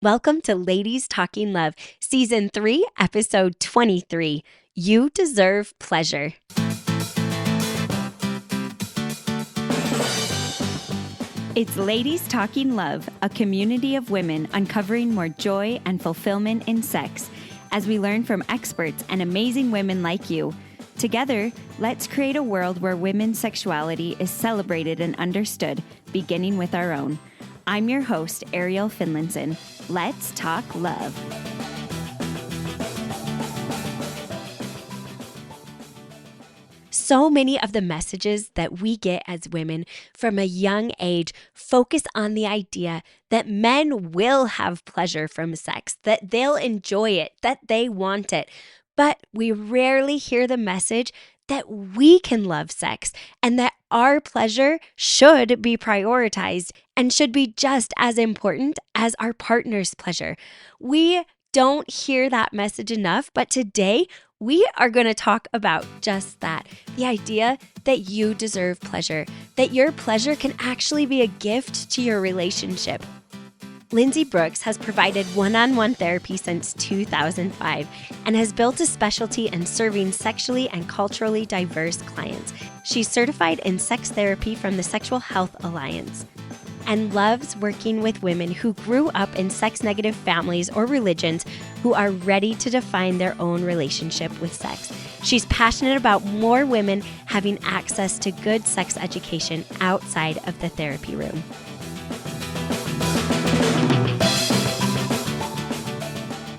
Welcome to Ladies Talking Love, Season 3, Episode 23. You Deserve Pleasure. It's Ladies Talking Love, a community of women uncovering more joy and fulfillment in sex, as we learn from experts and amazing women like you. Together, let's create a world where women's sexuality is celebrated and understood, beginning with our own. I'm your host, Ariel Finlinson. Let's talk love. So many of the messages that we get as women from a young age focus on the idea that men will have pleasure from sex, that they'll enjoy it, that they want it. But we rarely hear the message that we can love sex and that our pleasure should be prioritized and should be just as important as our partner's pleasure. We don't hear that message enough, but today we are going to talk about just that. The idea that you deserve pleasure, that your pleasure can actually be a gift to your relationship. Lindsey Brooks has provided one-on-one therapy since 2005 and has built a specialty in serving sexually and culturally diverse clients. She's certified in sex therapy from the Sexual Health Alliance and loves working with women who grew up in sex-negative families or religions who are ready to define their own relationship with sex. She's passionate about more women having access to good sex education outside of the therapy room.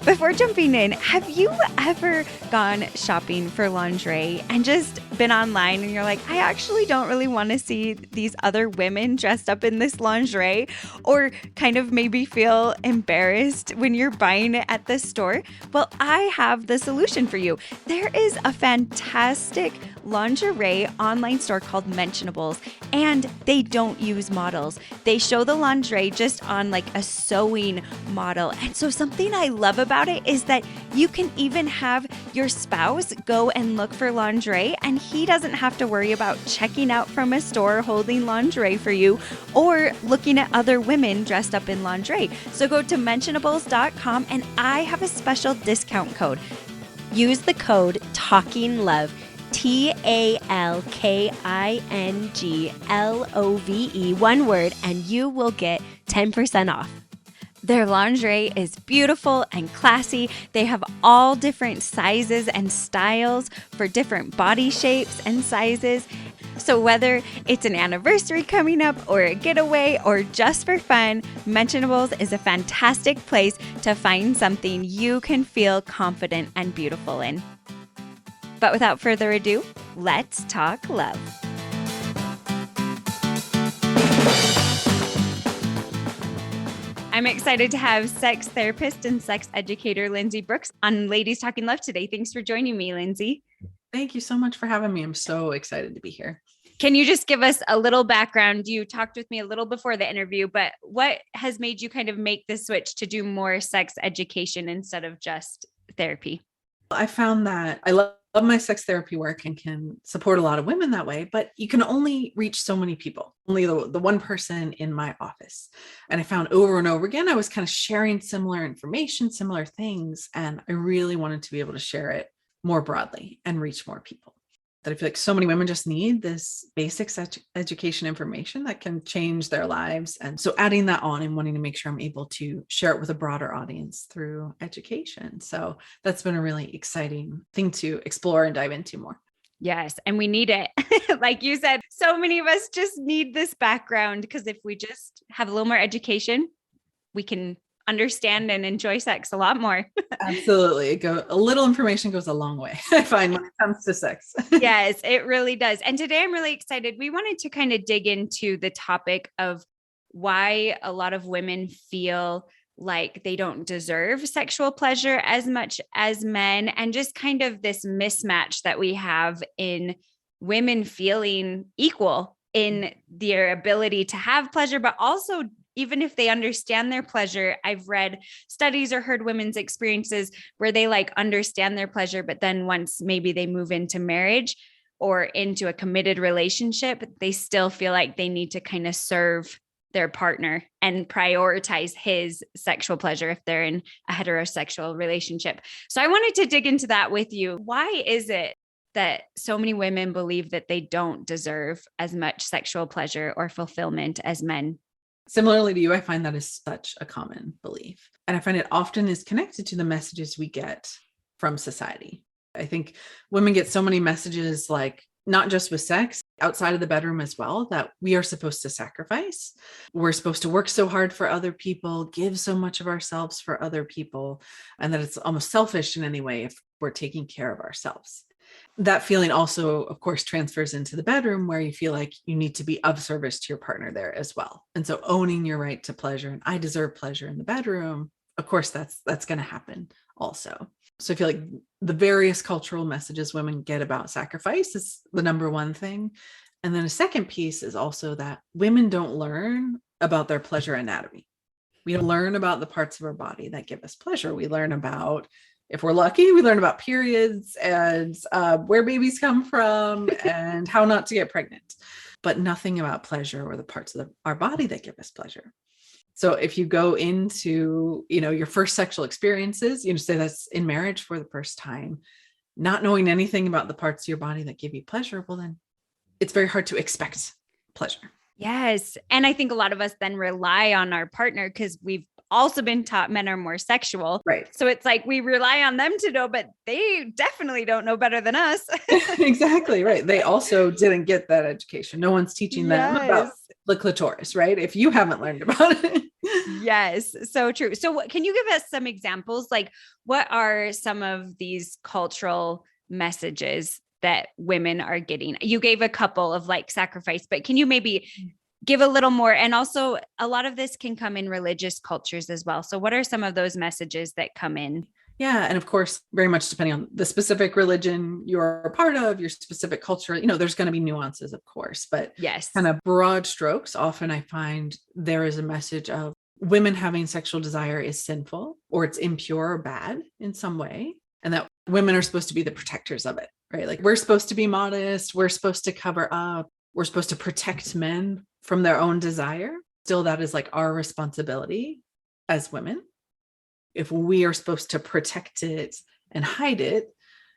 Before jumping in, have you ever gone shopping for lingerie and just been online and you're like, I actually don't really want to see these other women dressed up in this lingerie, or kind of maybe feel embarrassed when you're buying it at the store? Well, I have the solution for you. There is a fantastic lingerie online store called Mentionables, and they don't use models. They show the lingerie just on like a sewing model. And so something I love about it is that you can even have your spouse go and look for lingerie, and he doesn't have to worry about checking out from a store holding lingerie for you or looking at other women dressed up in lingerie. So go to mentionables.com, and I have a special discount code. Use the code TALKINGLOVE, TALKINGLOVE, one word, and you will get 10% off. Their lingerie is beautiful and classy. They have all different sizes and styles for different body shapes and sizes. So whether it's an anniversary coming up or a getaway or just for fun, Mentionables is a fantastic place to find something you can feel confident and beautiful in. But without further ado, let's talk love. I'm excited to have sex therapist and sex educator Lindsey Brooks on Ladies Talking Love today. Thanks for joining me, Lindsey. Thank you so much for having me. I'm so excited to be here. Can you just give us a little background? You talked with me a little before the interview, but what has made you kind of make the switch to do more sex education instead of just therapy? I found that I love my sex therapy work and can support a lot of women that way, but you can only reach so many people, only the one person in my office. And I found over and over again, I was kind of sharing similar information, similar things, and I really wanted to be able to share it more broadly and reach more people. That I feel like so many women just need this basic education information that can change their lives. And so adding that on and wanting to make sure I'm able to share it with a broader audience through education. So that's been a really exciting thing to explore and dive into more. Yes. And we need it. Like you said, so many of us just need this background, because if we just have a little more education, we can understand and enjoy sex a lot more. Absolutely. A little information goes a long way, I find, when it comes to sex. Yes, it really does. And today I'm really excited. We wanted to kind of dig into the topic of why a lot of women feel like they don't deserve sexual pleasure as much as men, and just kind of this mismatch that we have in women feeling equal in their ability to have pleasure, but also even if they understand their pleasure. I've read studies or heard women's experiences where they like understand their pleasure, but then once maybe they move into marriage or into a committed relationship, they still feel like they need to kind of serve their partner and prioritize his sexual pleasure if they're in a heterosexual relationship. So I wanted to dig into that with you. Why is it that so many women believe that they don't deserve as much sexual pleasure or fulfillment as men? Similarly to you, I find that is such a common belief. And I find it often is connected to the messages we get from society. I think women get so many messages, like not just with sex, outside of the bedroom as well, that we are supposed to sacrifice. We're supposed to work so hard for other people, give so much of ourselves for other people, and that it's almost selfish in any way if we're taking care of ourselves. That feeling also, of course, transfers into the bedroom, where you feel like you need to be of service to your partner there as well. And so owning your right to pleasure, and I deserve pleasure in the bedroom, of course, that's going to happen also. So I feel like the various cultural messages women get about sacrifice is the number one thing. And then a second piece is also that women don't learn about their pleasure anatomy. We don't learn about the parts of our body that give us pleasure. We learn about, if we're lucky, we learn about periods and where babies come from and how not to get pregnant, but nothing about pleasure or the parts of our body that give us pleasure. So if you go into, your first sexual experiences, say that's in marriage for the first time, not knowing anything about the parts of your body that give you pleasure, well, then it's very hard to expect pleasure. Yes. And I think a lot of us then rely on our partner because we've also been taught men are more sexual. Right. So it's like we rely on them to know, but they definitely don't know better than us. Exactly. Right. They also didn't get that education. No one's teaching them about the clitoris, right? If you haven't learned about it. Yes, so true. So can you give us some examples? Like, what are some of these cultural messages that women are getting? You gave a couple of like sacrifice, but can you maybe give a little more? And also a lot of this can come in religious cultures as well. So what are some of those messages that come in? Yeah. And of course, very much depending on the specific religion you're a part of, your specific culture, there's going to be nuances, of course, but yes, kind of broad strokes. Often I find there is a message of women having sexual desire is sinful, or it's impure or bad in some way, and that women are supposed to be the protectors of it, right? Like we're supposed to be modest. We're supposed to cover up. We're supposed to protect men from their own desire. Still, that is like our responsibility as women. If we are supposed to protect it and hide it,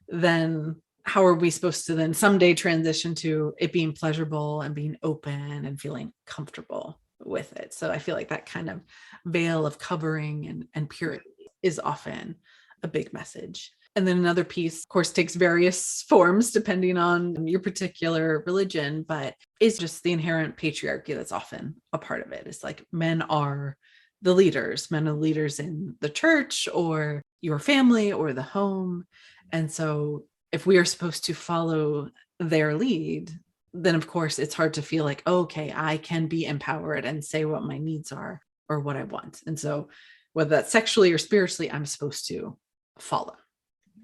then how are we supposed to then someday transition to it being pleasurable and being open and feeling comfortable with it? So I feel like that kind of veil of covering and purity is often a big message. And then another piece, of course, takes various forms depending on your particular religion, but is just the inherent patriarchy that's often a part of it. It's like men are the leaders. Men are leaders in the church or your family or the home. And so if we are supposed to follow their lead, then of course it's hard to feel like, okay, I can be empowered and say what my needs are or what I want. And so whether that's sexually or spiritually, I'm supposed to follow.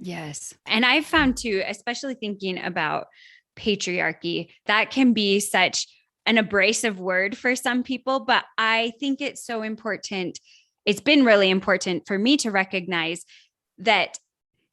Yes. And I've found too, especially thinking about patriarchy, that can be such an abrasive word for some people, but I think it's so important. It's been really important for me to recognize that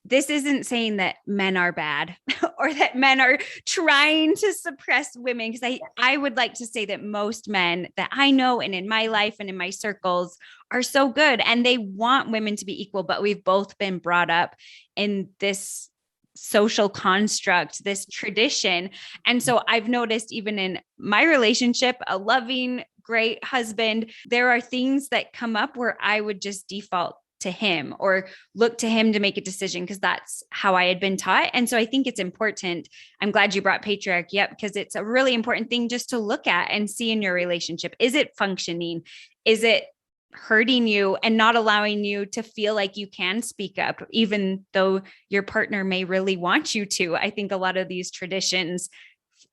this isn't saying that men are bad or that men are trying to suppress women. Because I would like to say that most men that I know and in my life and in my circles are so good and they want women to be equal, but we've both been brought up in this social construct, this tradition. And so I've noticed even in my relationship, a loving, great husband, there are things that come up where I would just default to him or look to him to make a decision because that's how I had been taught. And so I think it's important. I'm glad you brought patriarchy up because it's a really important thing just to look at and see in your relationship. Is it functioning? Is it hurting you and not allowing you to feel like you can speak up, even though your partner may really want you to? I think a lot of these traditions,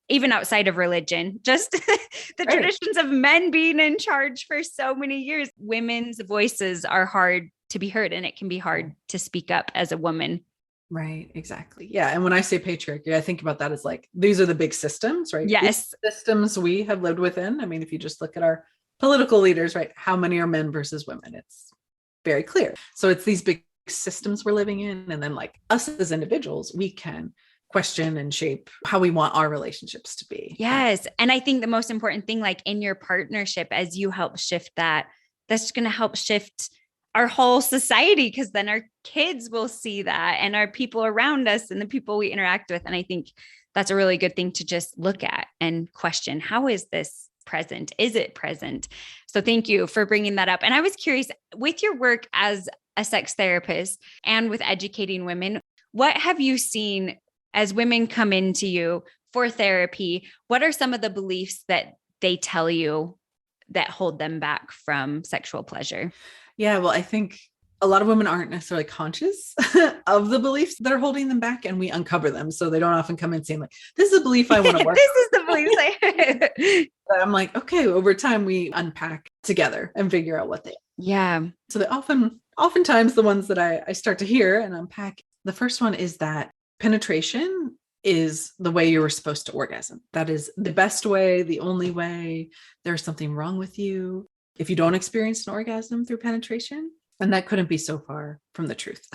even outside of religion, just the traditions of men being in charge for so many years, women's voices are hard to be heard, and it can be hard to speak up as a woman. Right. Exactly. Yeah. And when I say patriarchy, I think about that as like, these are the big systems, right? Yes. These systems we have lived within. I mean, if you just look at our political leaders, right? How many are men versus women? It's very clear. So it's these big systems we're living in. And then like us as individuals, we can question and shape how we want our relationships to be. Yes. And I think the most important thing, like in your partnership, as you help shift that, that's going to help shift our whole society, because then our kids will see that, and our people around us and the people we interact with. And I think that's a really good thing to just look at and question, how is this present? Is it present? So thank you for bringing that up. And I was curious, with your work as a sex therapist and with educating women, what have you seen as women come into you for therapy? What are some of the beliefs that they tell you that hold them back from sexual pleasure? Yeah, well, I think a lot of women aren't necessarily conscious of the beliefs that are holding them back, and we uncover them. So they don't often come in saying like, this is a belief I want to work This is the beliefs I I'm like, okay, over time we unpack together and figure out what they are. Yeah. So they oftentimes the ones that I start to hear and unpack, the first one is that penetration is the way you were supposed to orgasm. That is the best way, the only way. There's something wrong with you if you don't experience an orgasm through penetration. And that couldn't be so far from the truth.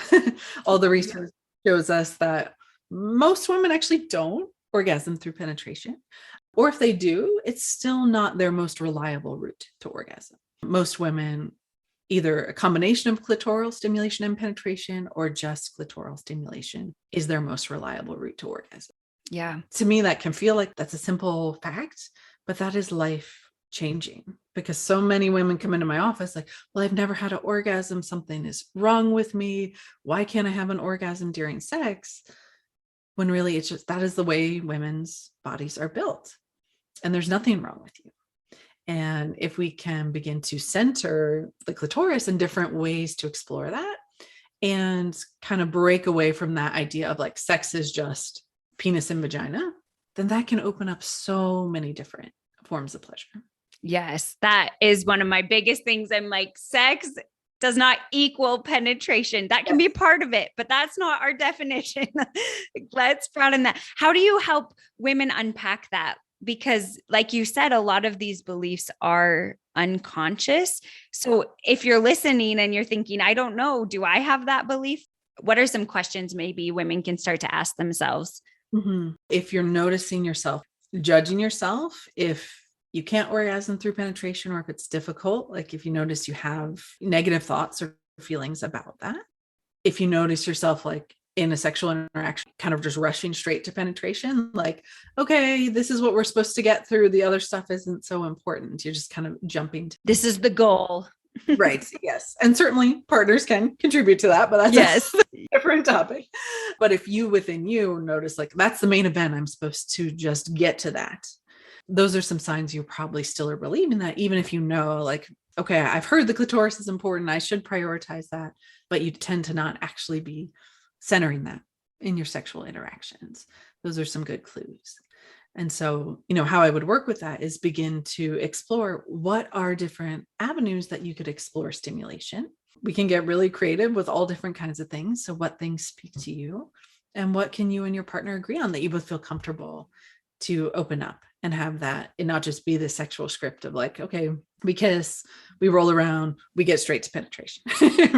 All the research shows us that most women actually don't orgasm through penetration. Or if they do, it's still not their most reliable route to orgasm. Most women, either a combination of clitoral stimulation and penetration or just clitoral stimulation is their most reliable route to orgasm. Yeah. To me, that can feel like that's a simple fact, but that is life changing, because so many women come into my office like, well, I've never had an orgasm. Something is wrong with me. Why can't I have an orgasm during sex? When really it's just, that is the way women's bodies are built. And there's nothing wrong with you. And if we can begin to center the clitoris in different ways to explore that and kind of break away from that idea of like sex is just penis and vagina, then that can open up so many different forms of pleasure. Yes, that is one of my biggest things. I'm like, sex does not equal penetration. That can be part of it, but that's not our definition. Let's broaden that. How do you help women unpack that? Because like you said, a lot of these beliefs are unconscious. So if you're listening and you're thinking, I don't know, do I have that belief? What are some questions maybe women can start to ask themselves? Mm-hmm. If you're noticing yourself, judging yourself, if you can't orgasm through penetration, or if it's difficult, like if you notice you have negative thoughts or feelings about that, if you notice yourself like in a sexual interaction, kind of just rushing straight to penetration, like, okay, this is what we're supposed to get through. The other stuff isn't so important. You're just kind of jumping. This is the goal. Right. Yes. And certainly partners can contribute to that, but that's a different topic. But if you within you notice like, that's the main event, I'm supposed to just get to that. Those are some signs you probably still are believing that, even if you know, like, okay, I've heard the clitoris is important, I should prioritize that, but you tend to not actually be centering that in your sexual interactions. Those are some good clues. And so, how I would work with that is begin to explore what are different avenues that you could explore stimulation. We can get really creative with all different kinds of things. So what things speak to you, and what can you and your partner agree on that you both feel comfortable to open up and have that, and not just be the sexual script of like, okay, we kiss, we roll around, we get straight to penetration.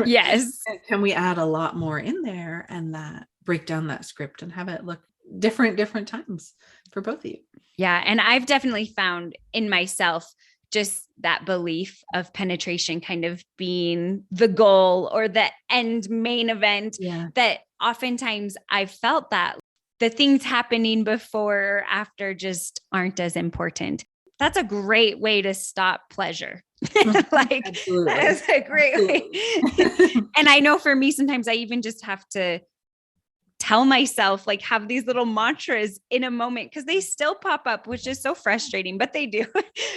Yes. Can we add a lot more in there and that break down that script and have it look different times for both of you? Yeah. And I've definitely found in myself just that belief of penetration kind of being the goal or the end main event, that oftentimes I've felt that the things happening before or after just aren't as important. That's a great way to stop pleasure. Like, Absolutely. that is a great way. And I know for me, sometimes I even just have to tell myself, like, have these little mantras in a moment, because they still pop up, which is so frustrating, but they do.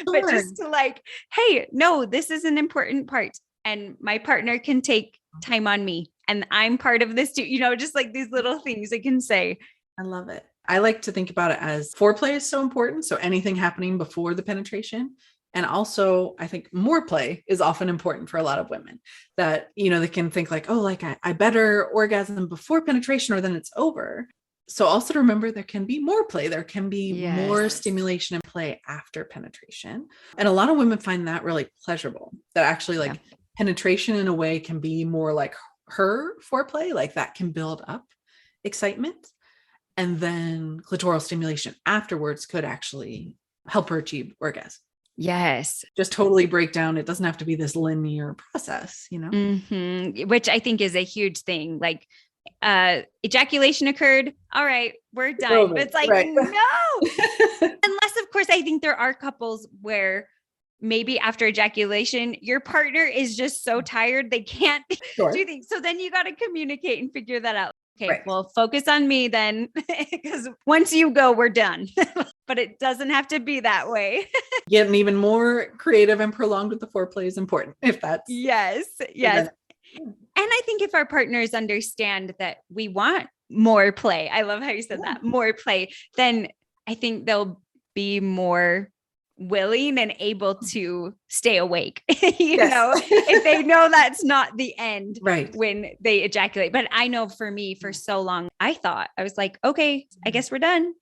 But just to like, hey, no, this is an important part. And my partner can take time on me. And I'm part of this too, just like these little things I can say. I love it. I like to think about it as foreplay is so important. So anything happening before the penetration. And also, I think more play is often important for a lot of women, that, they can think like, oh, like I better orgasm before penetration or then it's over. So also to remember, there can be more play. There can be more stimulation and play after penetration. And a lot of women find that really pleasurable, that actually like penetration in a way can be more like her foreplay, like that can build up excitement. And then clitoral stimulation afterwards could actually help her achieve orgasm. Yes. Just totally break down. It doesn't have to be this linear process, Which I think is a huge thing. Like, ejaculation occurred. All right, we're done. But it's like, right. no. Unless, of course, I think there are couples where maybe after ejaculation, your partner is just so tired they can't do things. So then you got to communicate and figure that out. Okay, right. Well, focus on me then, because once you go, we're done. But it doesn't have to be that way. Getting even more creative and prolonged with the foreplay is important. If that's yes. And I think if our partners understand that we want more play, I love how you said that, more play, then I think they'll be more willing and able to stay awake, know, if they know that's not the end when they ejaculate. But I know for me, for so long, I was like, okay, I guess we're done.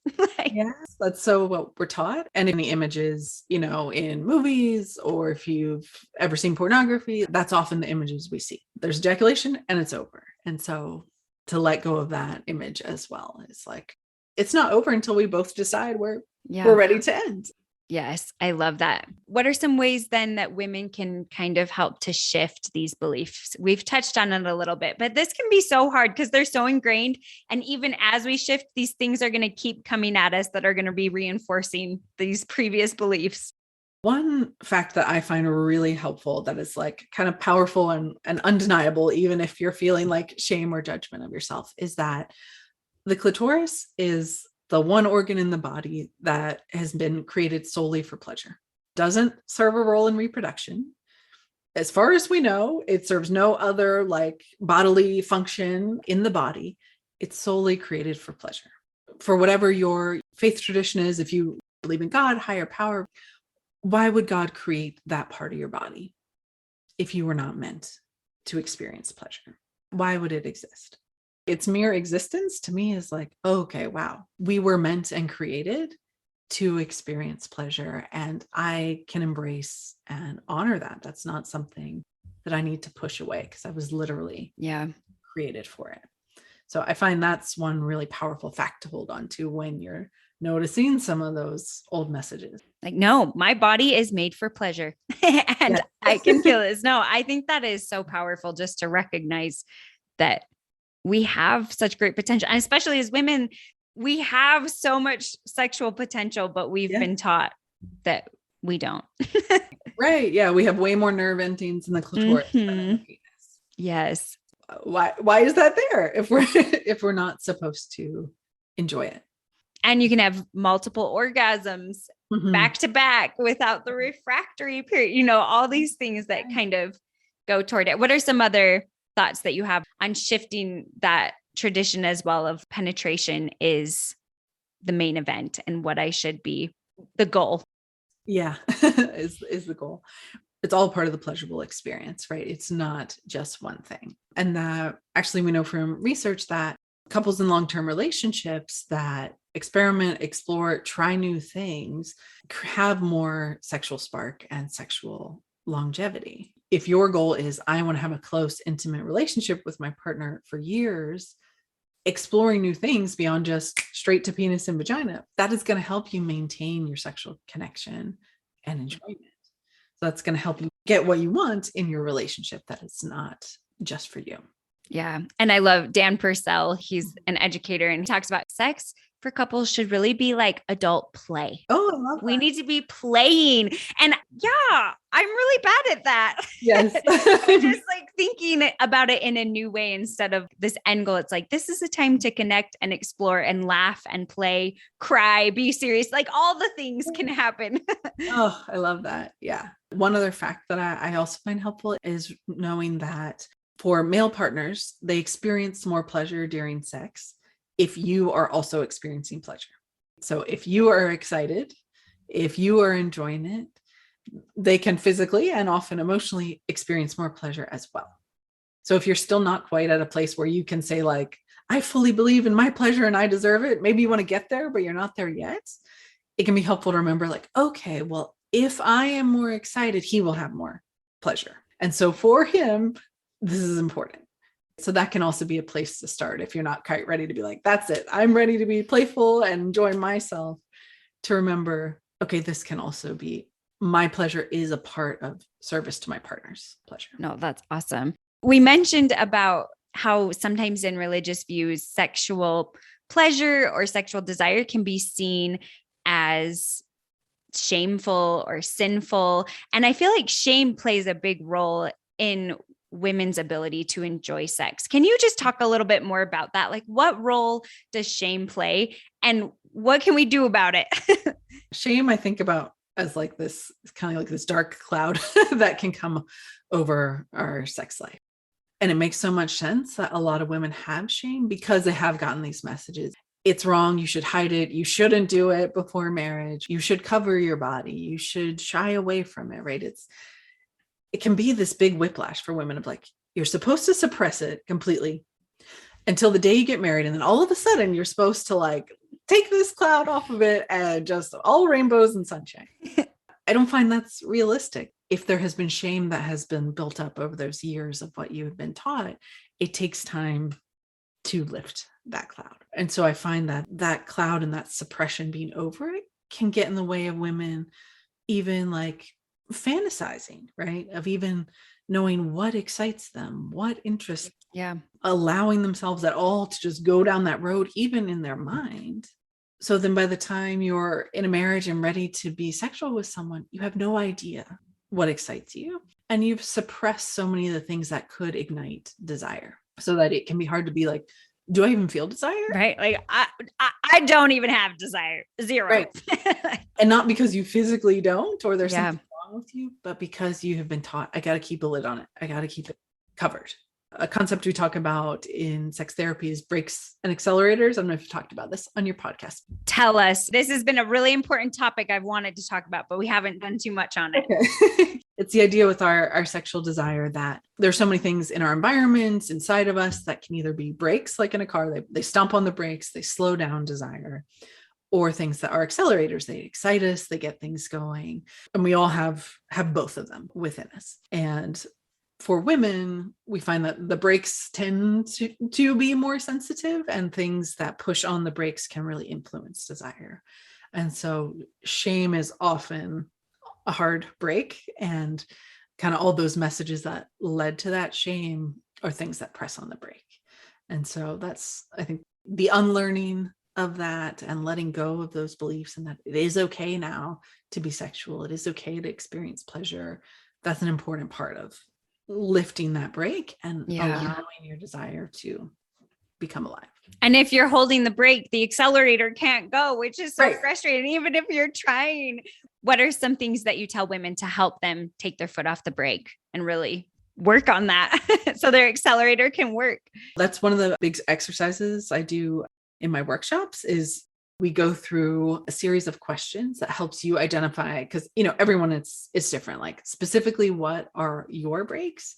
Yes, that's so what we're taught. And in the images, in movies, or if you've ever seen pornography, that's often the images we see. There's ejaculation and it's over. And so to let go of that image as well, it's like, it's not over until we both decide we're ready to end. Yes, I love that. What are some ways then that women can kind of help to shift these beliefs? We've touched on it a little bit, but this can be so hard because they're so ingrained. And even as we shift, these things are going to keep coming at us that are going to be reinforcing these previous beliefs. One fact that I find really helpful that is like kind of powerful and undeniable, even if you're feeling like shame or judgment of yourself, is that the clitoris is the one organ in the body that has been created solely for pleasure. Doesn't serve a role in reproduction. As far as we know, it serves no other like bodily function in the body. It's solely created for pleasure. For whatever your faith tradition is, if you believe in God, higher power, why would God create that part of your body if you were not meant to experience pleasure? Why would it exist? Its mere existence to me is like, okay, wow, we were meant and created to experience pleasure, and I can embrace and honor that. That's not something that I need to push away because I was literally created for it. So I find that's one really powerful fact to hold on to when you're noticing some of those old messages. Like, no, my body is made for pleasure and I can feel this. No, I think that is so powerful just to recognize that we have such great potential. And especially as women, we have so much sexual potential, but we've been taught that we don't. Right. Yeah. We have way more nerve endings in the clitoris than in the penis. Yes. Why is that there if we're not supposed to enjoy it? And you can have multiple orgasms back to back without the refractory period, all these things that kind of go toward it. What are some other thoughts that you have on shifting that tradition as well of penetration is the main event and what I should be the goal? Yeah, is the goal. It's all part of the pleasurable experience, right? It's not just one thing. And that actually we know from research that couples in long-term relationships that experiment, explore, try new things have more sexual spark and sexual longevity. If your goal is, I want to have a close, intimate relationship with my partner for years, exploring new things beyond just straight to penis and vagina, that is going to help you maintain your sexual connection and enjoyment. So that's going to help you get what you want in your relationship, that it's not just for you. Yeah. And I love Dan Purcell. He's an educator and he talks about sex for couples should really be like adult play. Oh, I love that. We need to be playing. And I'm really bad at that. Yes. I'm just like thinking about it in a new way instead of this end goal. It's like, this is a time to connect and explore and laugh and play, cry, be serious. Like all the things can happen. Oh, I love that. Yeah. One other fact that I also find helpful is knowing that for male partners, they experience more pleasure during sex if you are also experiencing pleasure. So if you are excited, if you are enjoying it, they can physically and often emotionally experience more pleasure as well. So if you're still not quite at a place where you can say like, I fully believe in my pleasure and I deserve it, maybe you want to get there, but you're not there yet. It can be helpful to remember like, okay, well, if I am more excited, he will have more pleasure. And so for him, this is important. So that can also be a place to start if you're not quite ready to be like, that's it, I'm ready to be playful and enjoy myself, to remember, okay, this can also be, my pleasure is a part of service to my partner's pleasure. No, that's awesome. We mentioned about how sometimes in religious views, sexual pleasure or sexual desire can be seen as shameful or sinful. And I feel like shame plays a big role in women's ability to enjoy sex. Can you just talk a little bit more about that? Like, what role does shame play and what can we do about it? Shame, I think about as like this kind of like this dark cloud that can come over our sex life. And it makes so much sense that a lot of women have shame because they have gotten these messages. It's wrong. You should hide it. You shouldn't do it before marriage. You should cover your body. You should shy away from it, right? It can be this big whiplash for women of like, you're supposed to suppress it completely until the day you get married. And then all of a sudden you're supposed to like take this cloud off of it and just all rainbows and sunshine. I don't find that's realistic. If there has been shame that has been built up over those years of what you have been taught, it takes time to lift that cloud. And so I find that that cloud and that suppression being over it can get in the way of women even like fantasizing, right? Of even knowing what excites them, what interests, allowing themselves at all to just go down that road, even in their mind. So then by the time you're in a marriage and ready to be sexual with someone, you have no idea what excites you. And you've suppressed so many of the things that could ignite desire, so that it can be hard to be like, do I even feel desire? Right. Like I don't even have desire. Zero. Right. And not because you physically don't, or there's something wrong with you, but because you have been taught, I got to keep a lid on it. I got to keep it covered. A concept we talk about in sex therapy is brakes and accelerators. I don't know if you talked about this on your podcast. Tell us. This has been a really important topic I've wanted to talk about, but we haven't done too much on it. Okay. It's the idea with our sexual desire that there's so many things in our environments inside of us that can either be brakes, like in a car, they stomp on the brakes, they slow down desire, or things that are accelerators. They excite us, they get things going. And we all have both of them within us. And for women, we find that the brakes tend to be more sensitive, and things that push on the brakes can really influence desire. And so shame is often a hard brake, and kind of all those messages that led to that shame are things that press on the brake. And so that's, I think, the unlearning of that and letting go of those beliefs, and that it is okay now to be sexual. It is okay to experience pleasure. That's an important part of lifting that brake and allowing your desire to become alive. And if you're holding the brake, the accelerator can't go, which is so frustrating, even if you're trying. What are some things that you tell women to help them take their foot off the brake and really work on that so their accelerator can work? That's one of the big exercises I do in my workshops is we go through a series of questions that helps you identify, because, everyone is different, like specifically what are your brakes?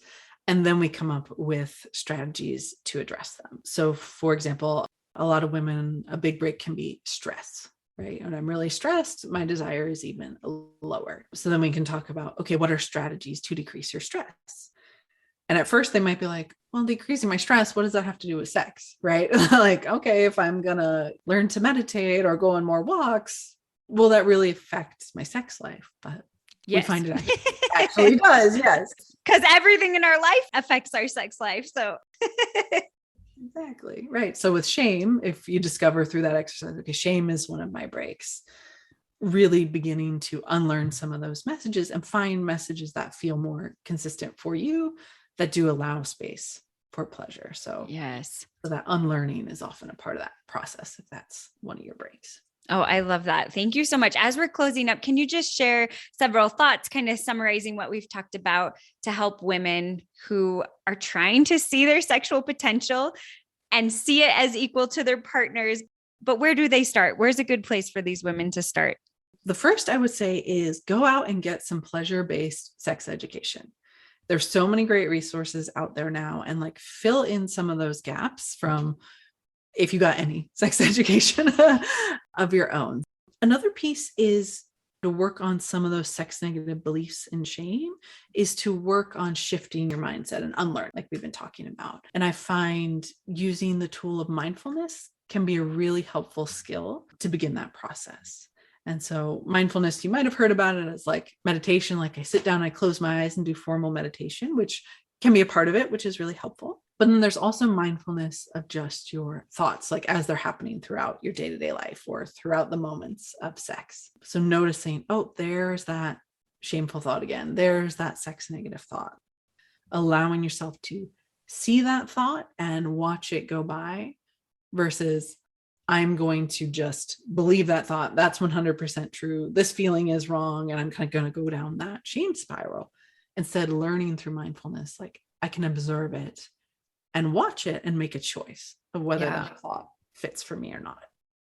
And then we come up with strategies to address them. So for example, a lot of women, a big brake can be stress, right? When I'm really stressed, my desire is even lower. So then we can talk about, okay, what are strategies to decrease your stress? And at first they might be like, well, decreasing my stress, what does that have to do with sex? Right? Like, okay, if I'm going to learn to meditate or go on more walks, will that really affect my sex life? But we find it actually does. Yes. Because everything in our life affects our sex life. So exactly. Right. So with shame, if you discover through that exercise, okay, shame is one of my brakes, really beginning to unlearn some of those messages and find messages that feel more consistent for you, that do allow space for pleasure. So so that unlearning is often a part of that process, if that's one of your brakes. Oh, I love that. Thank you so much. As we're closing up, can you just share several thoughts, kind of summarizing what we've talked about to help women who are trying to see their sexual potential and see it as equal to their partners? But where do they start? Where's a good place for these women to start? The first I would say is go out and get some pleasure-based sex education. There's so many great resources out there now, and like fill in some of those gaps from, if you got any sex education of your own. Another piece is to work on some of those sex negative beliefs and shame is to work on shifting your mindset and unlearn, like we've been talking about. And I find using the tool of mindfulness can be a really helpful skill to begin that process. And so mindfulness, you might have heard about it as like meditation, like I sit down, I close my eyes and do formal meditation, which can be a part of it, which is really helpful. But then there's also mindfulness of just your thoughts, like as they're happening throughout your day-to-day life or throughout the moments of sex. So noticing, oh, there's that shameful thought again. There's that sex negative thought. Allowing yourself to see that thought and watch it go by versus I'm going to just believe that thought. That's 100% true. This feeling is wrong. And I'm kind of going to go down that shame spiral. Instead, learning through mindfulness, like I can observe it and watch it and make a choice of whether that thought fits for me or not.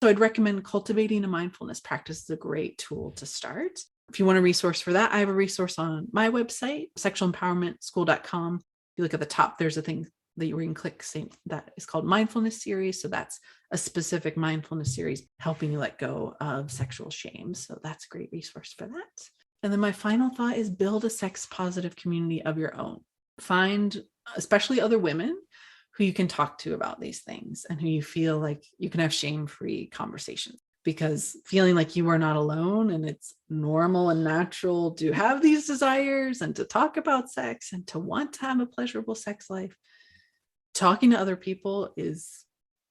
So I'd recommend cultivating a mindfulness practice is a great tool to start. If you want a resource for that, I have a resource on my website, sexualempowermentschool.com. If you look at the top, there's a thing that you can click that is called mindfulness series. So that's a specific mindfulness series helping you let go of sexual shame. So that's a great resource for that. And then my final thought is build a sex positive community of your own. Find especially other women who you can talk to about these things and who you feel like you can have shame-free conversations, because feeling like you are not alone and it's normal and natural to have these desires and to talk about sex and to want to have a pleasurable sex life. Talking to other people is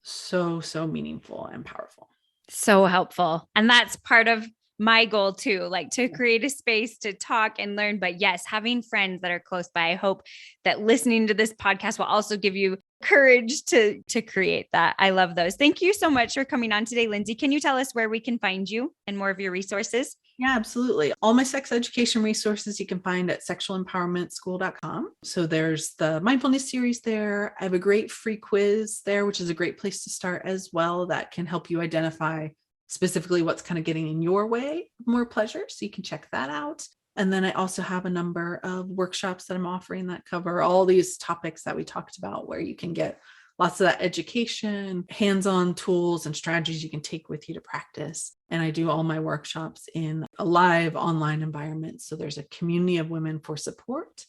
so, so meaningful and powerful. So helpful. And that's part of my goal too, like to create a space to talk and learn. But yes, having friends that are close by. I hope that listening to this podcast will also give you courage to create that. I love those. Thank you so much for coming on today, Lindsey. Can you tell us where we can find you and more of your resources? Yeah, absolutely. All my sex education resources you can find at sexualempowermentschool.com. So there's the mindfulness series there. I have a great free quiz there, which is a great place to start as well. That can help you identify specifically what's kind of getting in your way of more pleasure. So you can check that out. And then I also have a number of workshops that I'm offering that cover all these topics that we talked about, where you can get lots of that education, hands-on tools and strategies you can take with you to practice. And I do all my workshops in a live online environment. So there's a community of women for support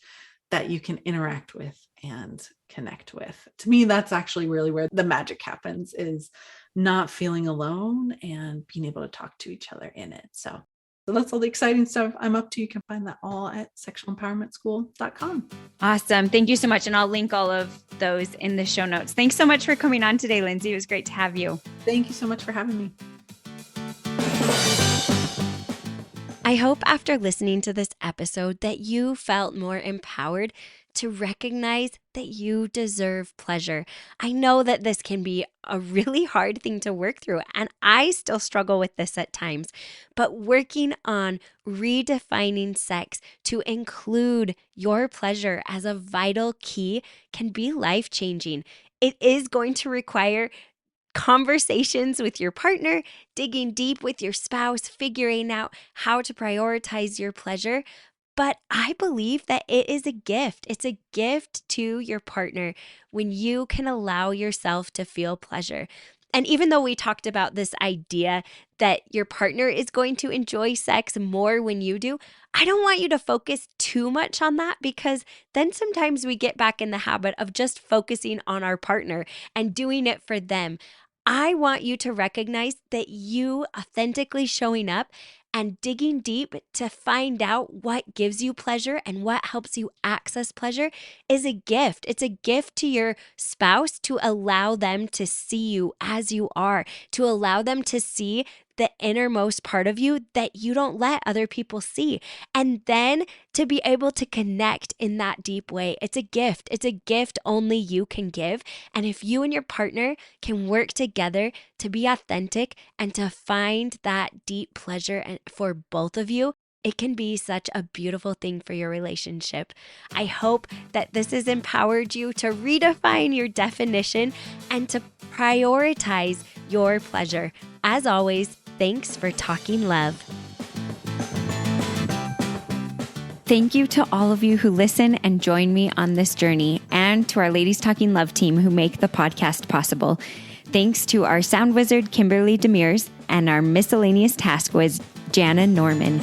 that you can interact with and connect with. To me, that's actually really where the magic happens, is not feeling alone and being able to talk to each other in it. So that's all the exciting stuff I'm up to. You can find that all at sexualempowermentschool.com. Awesome. Thank you so much. And I'll link all of those in the show notes. Thanks so much for coming on today, Lindsey. It was great to have you. Thank you so much for having me. I hope after listening to this episode that you felt more empowered to recognize that you deserve pleasure. I know that this can be a really hard thing to work through, and I still struggle with this at times, but working on redefining sex to include your pleasure as a vital key can be life-changing. It is going to require conversations with your partner, digging deep with your spouse, figuring out how to prioritize your pleasure. But I believe that it is a gift. It's a gift to your partner when you can allow yourself to feel pleasure. And even though we talked about this idea that your partner is going to enjoy sex more when you do, I don't want you to focus too much on that, because then sometimes we get back in the habit of just focusing on our partner and doing it for them. I want you to recognize that you authentically showing up and digging deep to find out what gives you pleasure and what helps you access pleasure is a gift. It's a gift to your spouse to allow them to see you as you are, to allow them to see the innermost part of you that you don't let other people see. And then to be able to connect in that deep way. It's a gift. It's a gift only you can give. And if you and your partner can work together to be authentic and to find that deep pleasure for both of you, it can be such a beautiful thing for your relationship. I hope that this has empowered you to redefine your definition and to prioritize your pleasure. As always, thanks for talking love. Thank you to all of you who listen and join me on this journey, and to our Ladies Talking Love team who make the podcast possible. Thanks to our sound wizard, Kimberly Demers, and our miscellaneous task whiz, Jana Norman.